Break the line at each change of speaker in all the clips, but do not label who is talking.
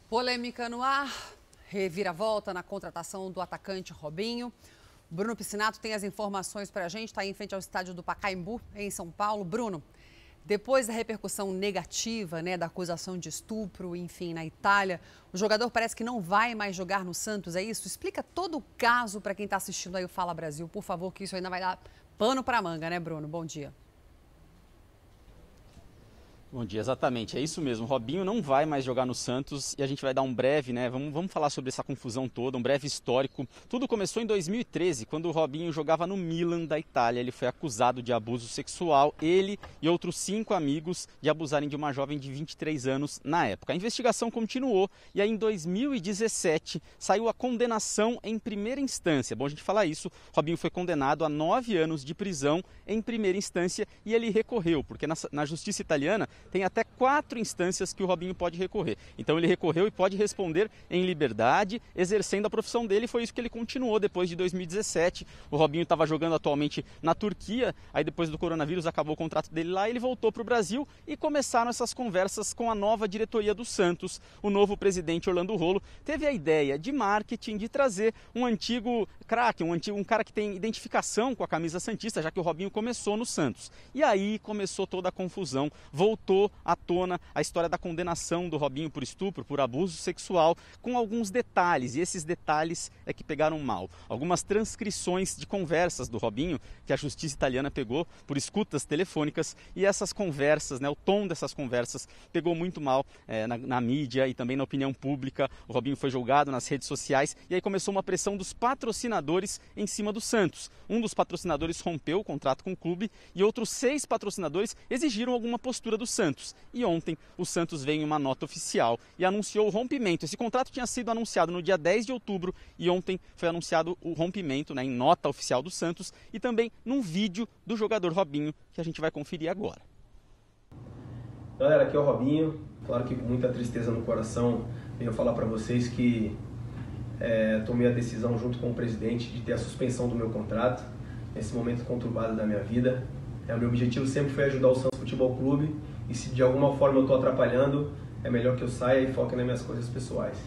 Polêmica no ar, reviravolta na contratação do atacante Robinho. Bruno Piscinato tem as informações para a gente, está aí em frente ao estádio do Pacaembu, em São Paulo. Bruno, depois da repercussão negativa, da acusação de estupro, enfim, na Itália, o jogador parece que não vai mais jogar no Santos, é isso? Explica todo o caso para quem está assistindo aí o Fala Brasil, por favor, que isso ainda vai dar pano para manga, né, Bruno? Bom dia.
Bom dia, exatamente, é isso mesmo. Robinho não vai mais jogar no Santos e a gente vai dar um breve, Vamos falar sobre essa confusão toda, um breve histórico. Tudo começou em 2013, quando o Robinho jogava no Milan da Itália. Ele foi acusado de abuso sexual, ele e outros 5 amigos, de abusarem de uma jovem de 23 anos na época. A investigação continuou e aí em 2017 saiu a condenação em primeira instância. Bom a gente falar isso, Robinho foi condenado a 9 anos de prisão em primeira instância e ele recorreu, porque na justiça italiana tem até 4 instâncias que o Robinho pode recorrer. Então ele recorreu e pode responder em liberdade, exercendo a profissão dele. Foi isso que ele continuou depois de 2017. O Robinho estava jogando atualmente na Turquia, aí depois do coronavírus acabou o contrato dele lá, ele voltou para o Brasil e começaram essas conversas com a nova diretoria do Santos. O novo presidente Orlando Rolo teve a ideia de marketing de trazer um antigo craque, um cara que tem identificação com a camisa santista, já que o Robinho começou no Santos. E aí começou toda a confusão, voltou à tona a história da condenação do Robinho por estupro, por abuso sexual, com alguns detalhes, e esses detalhes é que pegaram mal. Algumas transcrições de conversas do Robinho, que a justiça italiana pegou por escutas telefônicas, e essas conversas, o tom dessas conversas pegou muito mal na mídia e também na opinião pública. O Robinho foi julgado nas redes sociais e aí começou uma pressão dos patrocinadores em cima do Santos. Um dos patrocinadores rompeu o contrato com o clube e outros 6 patrocinadores exigiram alguma postura do Santos. E ontem o Santos veio em uma nota oficial e anunciou o rompimento. Esse contrato tinha sido anunciado no dia 10 de outubro e ontem foi anunciado o rompimento em nota oficial do Santos e também num vídeo do jogador Robinho que a gente vai conferir agora.
Galera, aqui é o Robinho. Claro que com muita tristeza no coração venho falar para vocês que tomei a decisão junto com o presidente de ter a suspensão do meu contrato nesse momento conturbado da minha vida. O meu objetivo sempre foi ajudar o Santos Futebol Clube e se de alguma forma eu estou atrapalhando, é melhor que eu saia e foque nas minhas coisas pessoais.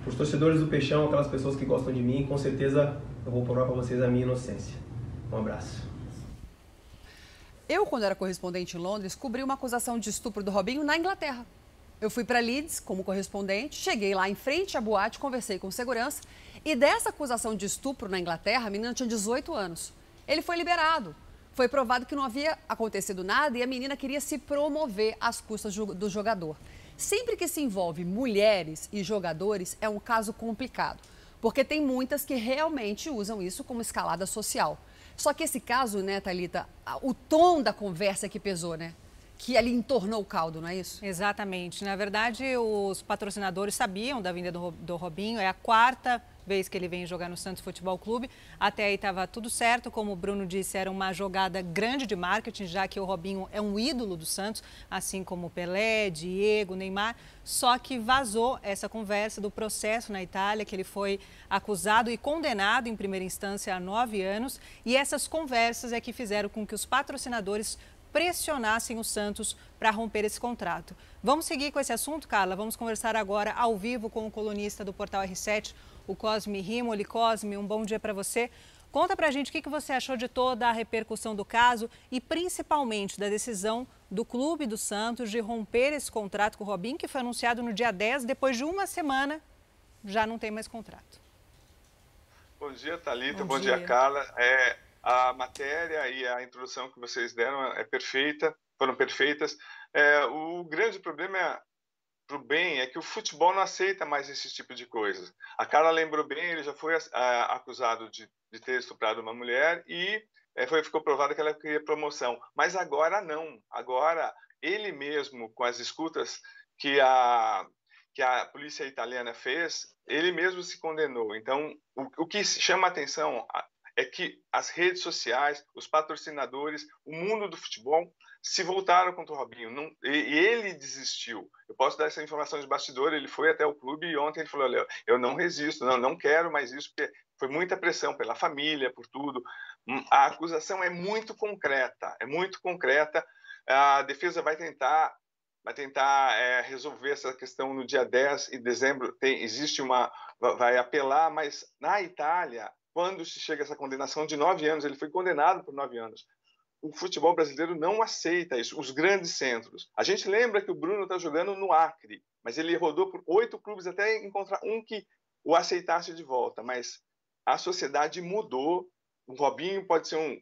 Os torcedores do Peixão, aquelas pessoas que gostam de mim, com certeza eu vou provar para vocês a minha inocência. Um abraço.
Eu, quando era correspondente em Londres, cobri uma acusação de estupro do Robinho na Inglaterra. Eu fui para Leeds como correspondente, cheguei lá em frente à boate, conversei com segurança e dessa acusação de estupro na Inglaterra, a menina tinha 18 anos. Ele foi liberado. Foi provado que não havia acontecido nada e a menina queria se promover às custas do jogador. Sempre que se envolve mulheres e jogadores, é um caso complicado, porque tem muitas que realmente usam isso como escalada social. Só que esse caso, Thalita, o tom da conversa que pesou, que ali entornou o caldo, não é isso?
Exatamente. Na verdade, os patrocinadores sabiam da vinda do Robinho, é a 4ª vez que ele vem jogar no Santos Futebol Clube. Até aí estava tudo certo, como o Bruno disse, era uma jogada grande de marketing, já que o Robinho é um ídolo do Santos, assim como Pelé, Diego, Neymar. Só que vazou essa conversa do processo na Itália, que ele foi acusado e condenado em primeira instância a 9 anos. E essas conversas é que fizeram com que os patrocinadores pressionassem o Santos para romper esse contrato. Vamos seguir com esse assunto, Carla? Vamos conversar agora ao vivo com o colunista do Portal R7, o Cosme Rimoli. Cosme, um bom dia para você. Conta para a gente o que você achou de toda a repercussão do caso e principalmente da decisão do Clube do Santos de romper esse contrato com o Robinho, que foi anunciado no dia 10, depois de uma semana já não tem mais contrato.
Bom dia, Thalita. Bom dia, Carla. A matéria e a introdução que vocês deram foram perfeitas. O grande problema para o bem é que o futebol não aceita mais esse tipo de coisa. A Carla lembrou bem, ele já foi acusado de ter estuprado uma mulher e ficou provado que ela queria promoção. Mas agora não. Agora ele mesmo, com as escutas que a polícia italiana fez, ele mesmo se condenou. Então, o que chama a atenção é que as redes sociais, os patrocinadores, o mundo do futebol se voltaram contra o Robinho. E ele desistiu. Eu posso dar essa informação de bastidor, ele foi até o clube e ontem ele falou, olha, eu não resisto, não quero mais isso, porque foi muita pressão pela família, por tudo. A acusação é muito concreta, A defesa vai tentar resolver essa questão no dia 10 de dezembro. Vai apelar, mas na Itália, quando se chega a essa condenação de 9 anos, ele foi condenado por 9 anos. O futebol brasileiro não aceita isso, os grandes centros. A gente lembra que o Bruno está jogando no Acre, mas ele rodou por 8 clubes até encontrar um que o aceitasse de volta. Mas a sociedade mudou. O Robinho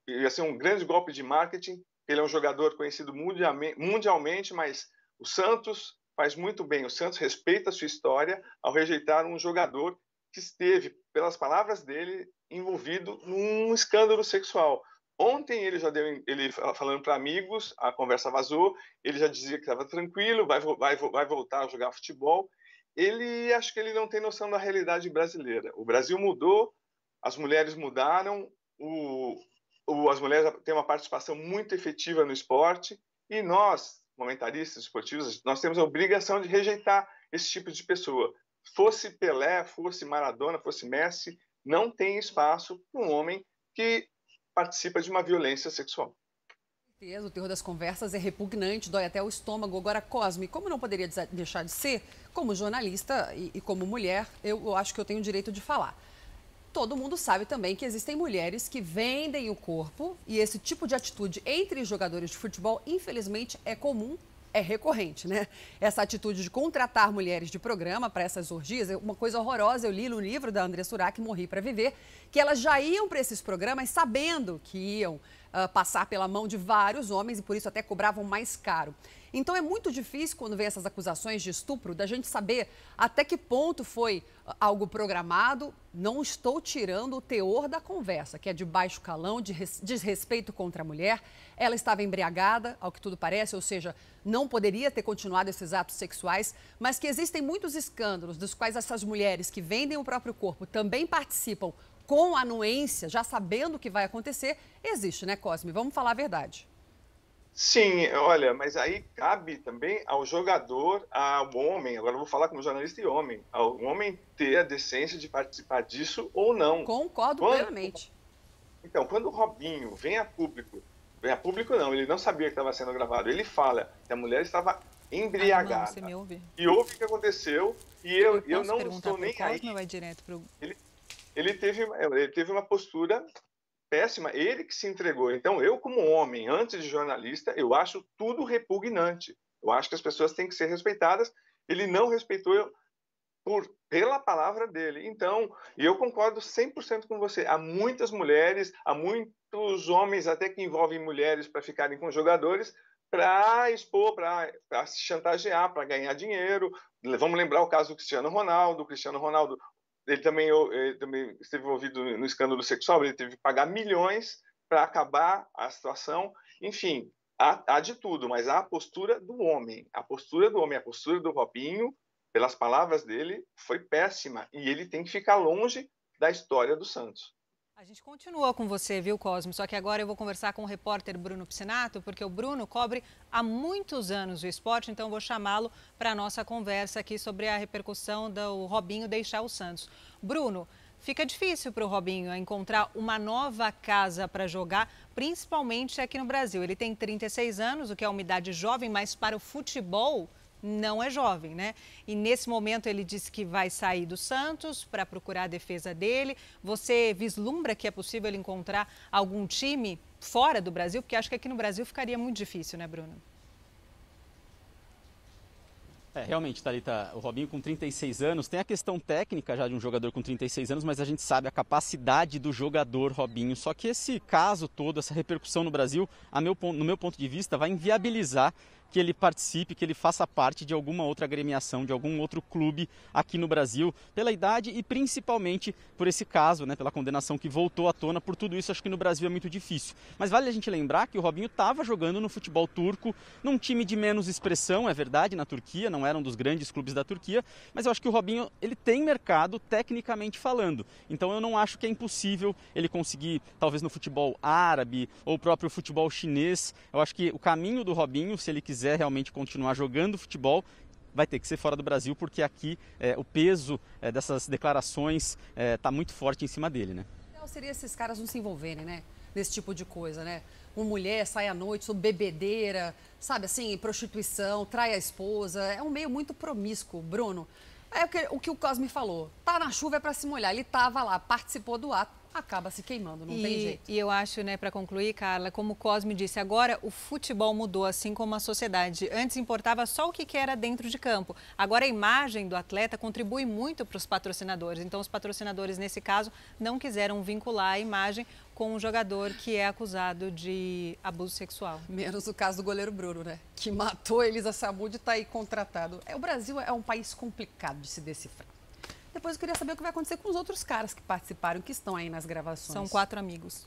ia ser um grande golpe de marketing. Ele é um jogador conhecido mundialmente, mas o Santos faz muito bem. O Santos respeita a sua história ao rejeitar um jogador que esteve, pelas palavras dele, envolvido num escândalo sexual. Ontem ele falando para amigos, a conversa vazou, ele já dizia que estava tranquilo, vai voltar a jogar futebol. Acho que ele não tem noção da realidade brasileira. O Brasil mudou, as mulheres mudaram, as mulheres têm uma participação muito efetiva no esporte e nós, comentaristas esportivos, nós temos a obrigação de rejeitar esse tipo de pessoa. Fosse Pelé, fosse Maradona, fosse Messi, não tem espaço para um homem que participa de uma violência sexual.
O teor das conversas é repugnante, dói até o estômago. Agora, Cosme, como não poderia deixar de ser, como jornalista e como mulher, eu acho que eu tenho o direito de falar. Todo mundo sabe também que existem mulheres que vendem o corpo e esse tipo de atitude entre jogadores de futebol, infelizmente, é comum, é recorrente, né? Essa atitude de contratar mulheres de programa para essas orgias é uma coisa horrorosa. Eu li no livro da André Surak, Morri para Viver, que elas já iam para esses programas sabendo que iam passar pela mão de vários homens e por isso até cobravam mais caro. Então é muito difícil, quando vem essas acusações de estupro, da gente saber até que ponto foi algo programado. Não estou tirando o teor da conversa, que é de baixo calão, de desrespeito contra a mulher. Ela estava embriagada, ao que tudo parece, ou seja, não poderia ter continuado esses atos sexuais, mas que existem muitos escândalos dos quais essas mulheres que vendem o próprio corpo também participam com anuência, já sabendo o que vai acontecer, existe, né, Cosme? Vamos falar a verdade.
Sim, olha, mas aí cabe também ao jogador, ao homem, agora eu vou falar como jornalista e homem, ao homem ter a decência de participar disso ou não.
Concordo plenamente.
Então, quando o Robinho vem a público não, ele não sabia que estava sendo gravado, ele fala que a mulher estava embriagada.
Você me ouve?
E ouve o que aconteceu, e eu não estou nem aí.
Cosme, vai direto pro...
Ele teve uma postura péssima, ele que se entregou. Então, eu como homem, antes de jornalista, eu acho tudo repugnante. Eu acho que as pessoas têm que ser respeitadas. Ele não respeitou pela palavra dele. Então, e eu concordo 100% com você. Há muitas mulheres, há muitos homens até que envolvem mulheres para ficarem com jogadores, para expor, para se chantagear, para ganhar dinheiro. Vamos lembrar o caso do Cristiano Ronaldo. Ele também esteve envolvido no escândalo sexual, ele teve que pagar milhões para acabar a situação. Enfim, há de tudo, mas há a postura do homem. A postura do Robinho, pelas palavras dele, foi péssima. E ele tem que ficar longe da história do Santos.
A gente continua com você, viu, Cosme? Só que agora eu vou conversar com o repórter Bruno Piscinato, porque o Bruno cobre há muitos anos o esporte, então eu vou chamá-lo para a nossa conversa aqui sobre a repercussão do Robinho deixar o Santos. Bruno, fica difícil para o Robinho encontrar uma nova casa para jogar, principalmente aqui no Brasil. Ele tem 36 anos, o que é uma idade jovem, mas para o futebol não é jovem, né? E nesse momento ele disse que vai sair do Santos para procurar a defesa dele. Você vislumbra que é possível ele encontrar algum time fora do Brasil? Porque acho que aqui no Brasil ficaria muito difícil, né, Bruno?
Realmente, Thalita, o Robinho com 36 anos, tem a questão técnica já de um jogador com 36 anos, mas a gente sabe a capacidade do jogador Robinho. Só que esse caso todo, essa repercussão no Brasil, no meu ponto de vista, vai inviabilizar que ele participe, que ele faça parte de alguma outra agremiação, de algum outro clube aqui no Brasil, pela idade e principalmente por esse caso, né, pela condenação que voltou à tona. Por tudo isso, acho que no Brasil é muito difícil. Mas vale a gente lembrar que o Robinho estava jogando no futebol turco, num time de menos expressão, é verdade, na Turquia, não era um dos grandes clubes da Turquia, mas eu acho que o Robinho, ele tem mercado tecnicamente falando. Então eu não acho que é impossível ele conseguir, talvez no futebol árabe ou próprio futebol chinês. Eu acho que o caminho do Robinho, se ele quiser realmente continuar jogando futebol, vai ter que ser fora do Brasil, porque aqui o peso dessas declarações está muito forte em cima dele, né?
Seria esses caras não se envolverem, né? Nesse tipo de coisa, né? uma mulher sai à noite sobre bebedeira, sabe assim, prostituição, trai a esposa. É um meio muito promíscuo, Bruno. É o que o Cosme falou. Tá na chuva é para se molhar. Ele estava lá, participou do ato, acaba se queimando, não tem jeito.
E eu acho, né, para concluir, Carla, como o Cosme disse, agora o futebol mudou, assim como a sociedade. Antes importava só o que era dentro de campo. Agora a imagem do atleta contribui muito para os patrocinadores. Então os patrocinadores, nesse caso, não quiseram vincular a imagem com um jogador que é acusado de abuso sexual.
Menos o caso do goleiro Bruno, né? Que matou a Elisa Samúdio e está aí contratado. O Brasil é um país complicado de se decifrar. Depois eu queria saber o que vai acontecer com os outros caras que participaram, que estão aí nas gravações.
São 4 amigos.